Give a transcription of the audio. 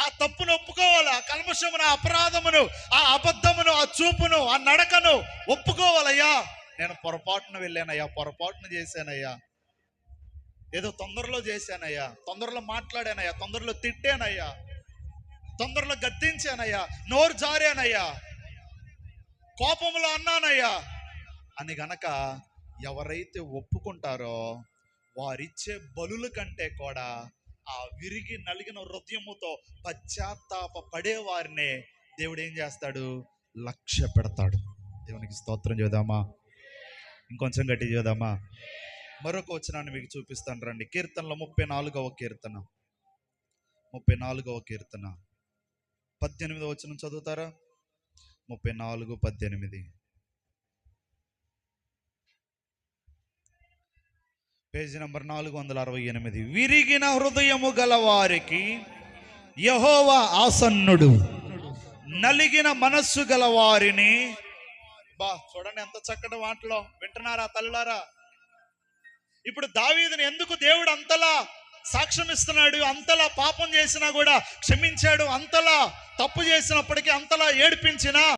ఆ తప్పును ఒప్పుకోవాలి, ఆ కల్మషమును, ఆ అపరాధమును, ఆ అబద్ధమును, ఆ చూపును, ఆ నడకను ఒప్పుకోవాలయ్యా. నేను పొరపాటున వెళ్ళానయ్యా, పొరపాటున చేశానయ్యా, ఏదో తొందరలో చేశానయ్యా, తొందరలో మాట్లాడానయ్యా, తొందరలో తిట్టానయ్యా, తొందరలో గద్దించానయ్యా, నోరు జారానయ్యా, కోపంలో అన్నానయ్యా అని గనక ఎవరైతే ఒప్పుకుంటారో వారిచ్చే బలుల కంటే కూడా ఆ విరిగి నలిగిన హృదయముతో పశ్చాత్తాప పడే వారినే దేవుడు ఏం చేస్తాడు? లక్ష్య పెడతాడు. దేవునికి స్తోత్రం చేద్దామా? ఇంకొంచెం గట్టి చేద్దామా? మరొక వచనాన్ని మీకు చూపిస్తాను రండి. కీర్తనలో 34వ కీర్తన, 34వ కీర్తన 18వ వచనం చదువుతారా? 34:18, పేజీ నంబర్ 468. విరిగిన హృదయము గల వారికి యెహోవా ఆసన్నుడు, నలిగిన మనస్సు గల వారిని. చూడండి ఎంత చక్కటి మాటలో, వింటున్నారా తల్లులారా? ఇప్పుడు దావీదుని ఎందుకు దేవుడు అంతలా సాక్ష్యం ఇస్తున్నాడు? అంతలా పాపం చేసినా కూడా క్షమించాడు, అంతలా తప్పు చేసినప్పటికీ అంతలా ఏడిపించినా